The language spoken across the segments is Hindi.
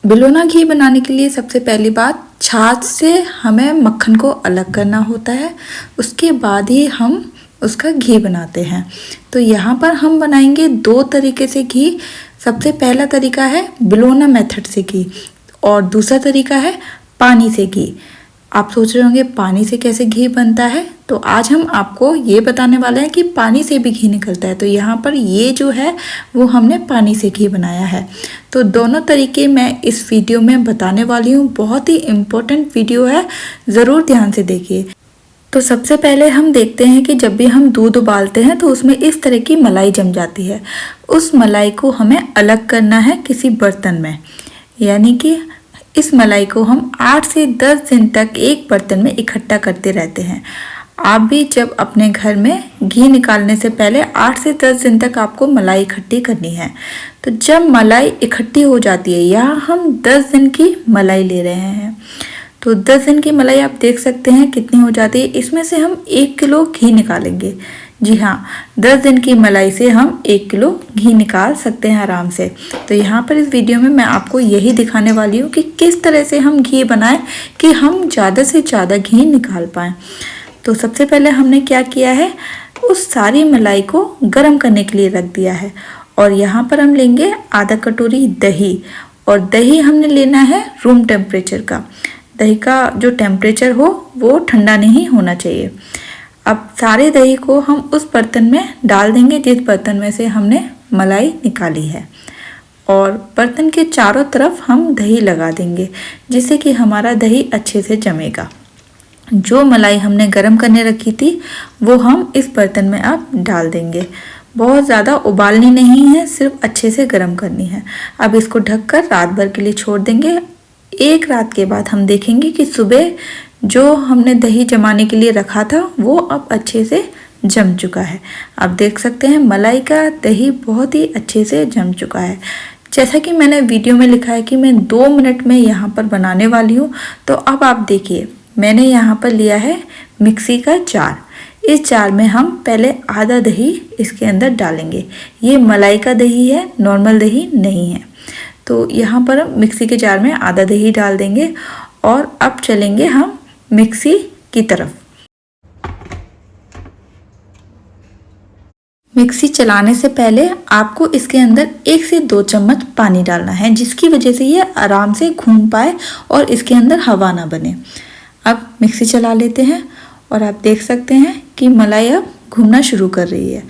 बिलोना घी बनाने के लिए सबसे पहली बात, छाछ से हमें मक्खन को अलग करना होता है, उसके बाद ही हम उसका घी बनाते हैं। तो यहाँ पर हम बनाएंगे दो तरीके से घी। सबसे पहला तरीका है बिलोना मेथड से घी और दूसरा तरीका है पानी से घी। आप सोच रहे होंगे पानी से कैसे घी बनता है, तो आज हम आपको ये बताने वाले हैं कि पानी से भी घी निकलता है। तो यहाँ पर ये जो है वो हमने पानी से घी बनाया है। तो दोनों तरीके मैं इस वीडियो में बताने वाली हूँ। बहुत ही इम्पोर्टेंट वीडियो है, ज़रूर ध्यान से देखिए। तो सबसे पहले हम देखते हैं कि जब भी हम दूध उबालते हैं तो उसमें इस तरह की मलाई जम जाती है। उस मलाई को हमें अलग करना है किसी बर्तन में, यानी कि इस मलाई को हम 8 से 10 दिन तक एक बर्तन में इकट्ठा करते रहते हैं। आप भी जब अपने घर में घी निकालने से पहले 8 से 10 दिन तक आपको मलाई इकट्ठी करनी है। तो जब मलाई इकट्ठी हो जाती है, यहाँ हम 10 दिन की मलाई ले रहे हैं, तो 10 दिन की मलाई आप देख सकते हैं कितनी हो जाती है। इसमें से हम 1 किलो घी निकालेंगे। जी हाँ, 10 दिन की मलाई से हम 1 किलो घी निकाल सकते हैं आराम से। तो यहाँ पर इस वीडियो में मैं आपको यही दिखाने वाली हूँ कि किस तरह से हम घी बनाएं कि हम ज़्यादा से ज़्यादा घी निकाल पाएँ। तो सबसे पहले हमने क्या किया है, उस सारी मलाई को गर्म करने के लिए रख दिया है। और यहाँ पर हम लेंगे आधा कटोरी दही, और दही हमने लेना है रूम टेम्परेचर का। दही का जो टेम्परेचर हो वो ठंडा नहीं होना चाहिए। अब सारे दही को हम उस बर्तन में डाल देंगे जिस बर्तन में से हमने मलाई निकाली है, और बर्तन के चारों तरफ हम दही लगा देंगे जिससे कि हमारा दही अच्छे से जमेगा। जो मलाई हमने गर्म करने रखी थी वो हम इस बर्तन में अब डाल देंगे। बहुत ज़्यादा उबालनी नहीं है, सिर्फ अच्छे से गर्म करनी है। अब इसको ढककर रात भर के लिए छोड़ देंगे। एक रात के बाद हम देखेंगे कि सुबह जो हमने दही जमाने के लिए रखा था वो अब अच्छे से जम चुका है। आप देख सकते हैं मलाई का दही बहुत ही अच्छे से जम चुका है। जैसा कि मैंने वीडियो में लिखा है कि मैं 2 मिनट में यहाँ पर बनाने वाली हूँ। तो अब आप देखिए, मैंने यहाँ पर लिया है मिक्सी का जार। इस जार में हम पहले आधा दही इसके अंदर डालेंगे। ये मलाई का दही है, नॉर्मल दही नहीं है। तो यहाँ पर हम मिक्सी के जार में आधा दही डाल देंगे और अब चलेंगे हम मिक्सी की तरफ। मिक्सी चलाने से पहले आपको इसके अंदर 1 से 2 चम्मच पानी डालना है, जिसकी वजह से ये आराम से घूम पाए और इसके अंदर हवा ना बने। अब मिक्सी चला लेते हैं और आप देख सकते हैं कि मलाई अब घूमना शुरू कर रही है।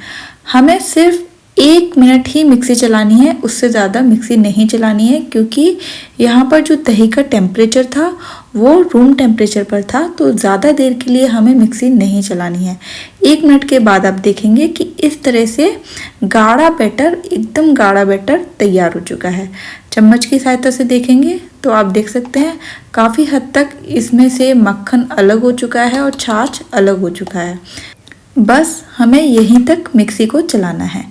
हमें सिर्फ 1 मिनट ही मिक्सी चलानी है, उससे ज़्यादा मिक्सी नहीं चलानी है, क्योंकि यहाँ पर जो दही का टेम्परेचर था वो रूम टेम्परेचर पर था। तो ज़्यादा देर के लिए हमें मिक्सी नहीं चलानी है। 1 मिनट के बाद आप देखेंगे कि इस तरह से गाढ़ा बैटर, एकदम गाढ़ा बैटर तैयार हो चुका है। चम्मच की सहायता से देखेंगे तो आप देख सकते हैं काफ़ी हद तक इसमें से मक्खन अलग हो चुका है और छाछ अलग हो चुका है। बस हमें यहीं तक मिक्सी को चलाना है।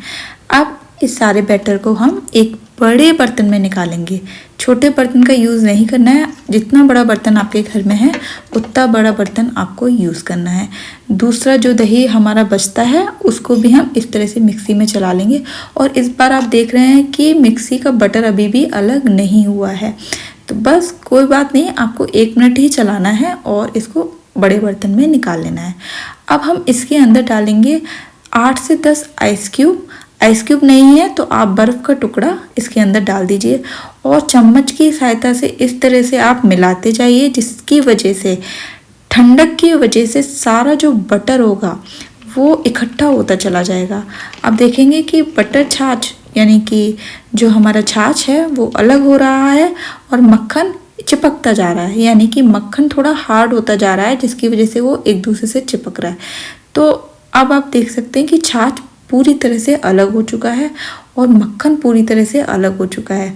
अब इस सारे बैटर को हम एक बड़े बर्तन में निकालेंगे। छोटे बर्तन का यूज़ नहीं करना है। जितना बड़ा बर्तन आपके घर में है उतना बड़ा बर्तन आपको यूज़ करना है। दूसरा जो दही हमारा बचता है उसको भी हम इस तरह से मिक्सी में चला लेंगे। और इस बार आप देख रहे हैं कि मिक्सी का बटर अभी भी अलग नहीं हुआ है। तो बस कोई बात नहीं, आपको 1 मिनट ही चलाना है और इसको बड़े बर्तन में निकाल लेना है। अब हम इसके अंदर डालेंगे 8 से 10 आइस क्यूब। आइस क्यूब नहीं है तो आप बर्फ़ का टुकड़ा इसके अंदर डाल दीजिए और चम्मच की सहायता से इस तरह से आप मिलाते जाइए, जिसकी वजह से ठंडक की वजह से सारा जो बटर होगा वो इकट्ठा होता चला जाएगा। आप देखेंगे कि बटर छाछ, यानी कि जो हमारा छाछ है वो अलग हो रहा है और मक्खन चिपकता जा रहा है, यानी कि मक्खन थोड़ा हार्ड होता जा रहा है, जिसकी वजह से वो एक दूसरे से चिपक रहा है। तो अब आप देख सकते हैं कि छाछ पूरी तरह से अलग हो चुका है और मक्खन पूरी तरह से अलग हो चुका है।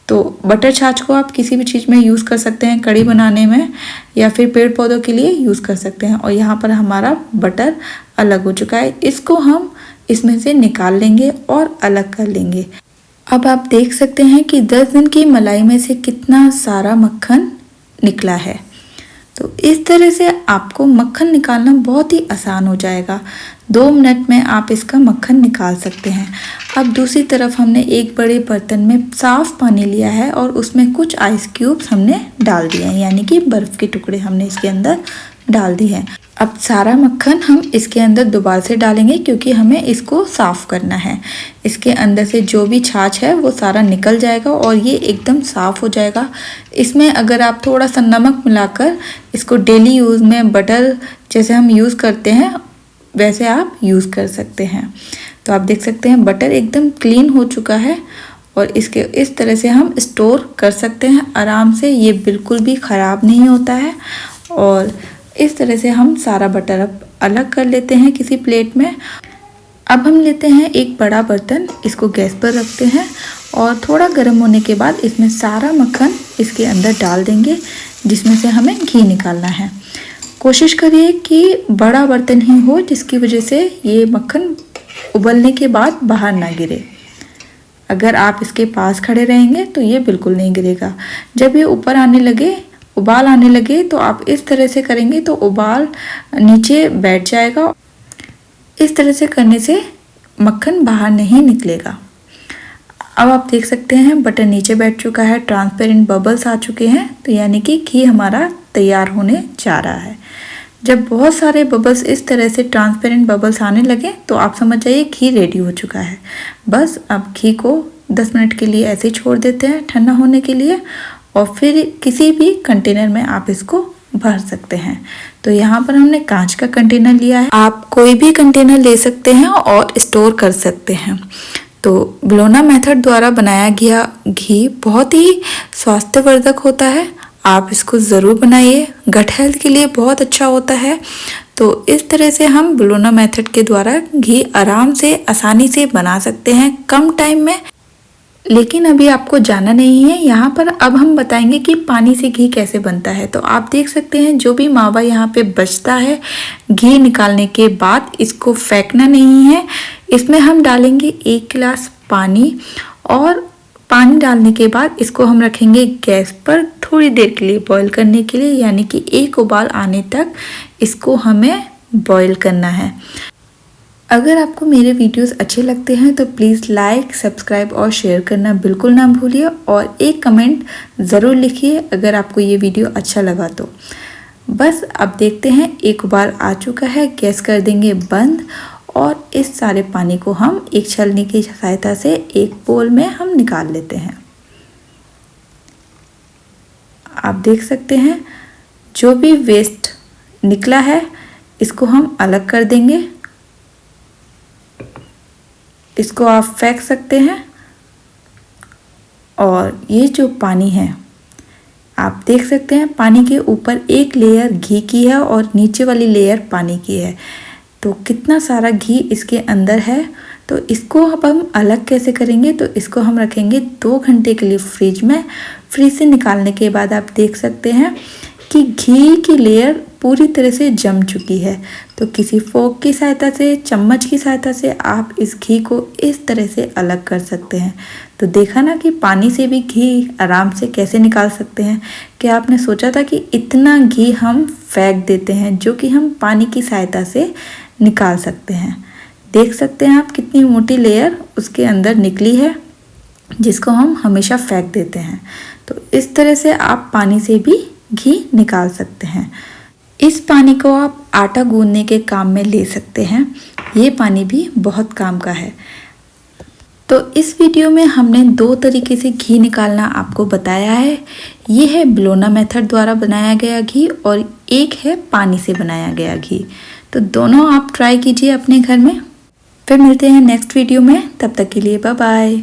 तो बटर छाछ को आप किसी भी चीज़ में यूज़ कर सकते हैं, कढ़ी बनाने में या फिर पेड़ पौधों के लिए यूज़ कर सकते हैं। और यहाँ पर हमारा बटर अलग हो चुका है। इसको हम इसमें से निकाल लेंगे और अलग कर लेंगे। अब आप देख सकते हैं कि 10 दिन की मलाई में से कितना सारा मक्खन निकला है। तो इस तरह से आपको मक्खन निकालना बहुत ही आसान हो जाएगा। 2 मिनट में आप इसका मक्खन निकाल सकते हैं। अब दूसरी तरफ हमने एक बड़े बर्तन में साफ पानी लिया है और उसमें कुछ आइस क्यूब्स हमने डाल दिए हैं, यानी कि बर्फ़ के टुकड़े हमने इसके अंदर डाल दिए हैं। अब सारा मक्खन हम इसके अंदर दोबारा से डालेंगे क्योंकि हमें इसको साफ़ करना है। इसके अंदर से जो भी छाछ है वो सारा निकल जाएगा और ये एकदम साफ़ हो जाएगा। इसमें अगर आप थोड़ा सा नमक मिलाकर इसको डेली यूज़ में बटर जैसे हम यूज़ करते हैं वैसे आप यूज़ कर सकते हैं। तो आप देख सकते हैं बटर एकदम क्लीन हो चुका है और इसके इस तरह से हम स्टोर कर सकते हैं आराम से। ये बिल्कुल भी ख़राब नहीं होता है। और इस तरह से हम सारा बटर अब अलग कर लेते हैं किसी प्लेट में। अब हम लेते हैं एक बड़ा बर्तन, इसको गैस पर रखते हैं और थोड़ा गर्म होने के बाद इसमें सारा मक्खन इसके अंदर डाल देंगे जिसमें से हमें घी निकालना है। कोशिश करिए कि बड़ा बर्तन ही हो जिसकी वजह से ये मक्खन उबलने के बाद बाहर ना गिरे। अगर आप इसके पास खड़े रहेंगे तो ये बिल्कुल नहीं गिरेगा। जब ये ऊपर आने लगे, उबाल आने लगे, तो आप इस तरह से करेंगे तो उबाल नीचे बैठ जाएगा। इस तरह से करने से मक्खन बाहर नहीं निकलेगा। अब आप देख सकते हैं बटर नीचे बैठ चुका है, ट्रांसपेरेंट बबल्स आ चुके हैं, तो यानी कि घी हमारा तैयार होने जा रहा है। जब बहुत सारे बबल्स इस तरह से ट्रांसपेरेंट बबल्स आने लगे तो आप समझ जाइए घी रेडी हो चुका है। बस अब घी को 10 मिनट के लिए ऐसे ही छोड़ देते हैं ठंडा होने के लिए और फिर किसी भी कंटेनर में आप इसको भर सकते हैं। तो यहाँ पर हमने कांच का कंटेनर लिया है, आप कोई भी कंटेनर ले सकते हैं और स्टोर कर सकते हैं। तो बिलोना मेथड द्वारा बनाया गया घी बहुत ही स्वास्थ्यवर्धक होता है, आप इसको ज़रूर बनाइए, गट हेल्थ के लिए बहुत अच्छा होता है। तो इस तरह से हम बिलोना मेथड के द्वारा घी आराम से आसानी से बना सकते हैं कम टाइम में। लेकिन अभी आपको जाना नहीं है, यहाँ पर अब हम बताएंगे कि पानी से घी कैसे बनता है। तो आप देख सकते हैं जो भी मावा यहाँ पे बचता है घी निकालने के बाद, इसको फेंकना नहीं है। इसमें हम डालेंगे 1 गिलास पानी और पानी डालने के बाद इसको हम रखेंगे गैस पर थोड़ी देर के लिए बॉईल करने के लिए, यानी कि 1 उबाल आने तक इसको हमें बॉईल करना है। अगर आपको मेरे वीडियोस अच्छे लगते हैं तो प्लीज़ लाइक, सब्सक्राइब और शेयर करना बिल्कुल ना भूलिए और एक कमेंट ज़रूर लिखिए अगर आपको ये वीडियो अच्छा लगा तो। बस अब देखते हैं 1 उबाल आ चुका है, गैस कर देंगे बंद और इस सारे पानी को हम एक छलनी की सहायता से एक बोल में हम निकाल लेते हैं। आप देख सकते हैं जो भी वेस्ट निकला है इसको हम अलग कर देंगे। इसको आप फेंक सकते हैं और ये जो पानी है आप देख सकते हैं पानी के ऊपर एक लेयर घी की है और नीचे वाली लेयर पानी की है। तो कितना सारा घी इसके अंदर है। तो इसको अब हम अलग कैसे करेंगे, तो इसको हम रखेंगे 2 घंटे के लिए फ्रिज में। फ्रिज से निकालने के बाद आप देख सकते हैं कि घी की लेयर पूरी तरह से जम चुकी है। तो किसी फोक की सहायता से, चम्मच की सहायता से आप इस घी को इस तरह से अलग कर सकते हैं। तो देखा ना कि पानी से भी घी आराम से कैसे निकाल सकते हैं। क्या आपने सोचा था कि इतना घी हम फेंक देते हैं, जो कि हम पानी की सहायता से निकाल सकते हैं। देख सकते हैं आप कितनी मोटी लेयर उसके अंदर निकली है जिसको हम हमेशा फेंक देते हैं। तो इस तरह से आप पानी से भी घी निकाल सकते हैं। इस पानी को आप आटा गूंदने के काम में ले सकते हैं, ये पानी भी बहुत काम का है। तो इस वीडियो में हमने 2 तरीके से घी निकालना आपको बताया है। ये है बिलोना मेथड द्वारा बनाया गया घी और एक है पानी से बनाया गया घी। तो दोनों आप ट्राई कीजिए अपने घर में। फिर मिलते हैं नेक्स्ट वीडियो में, तब तक के लिए बाय बाय।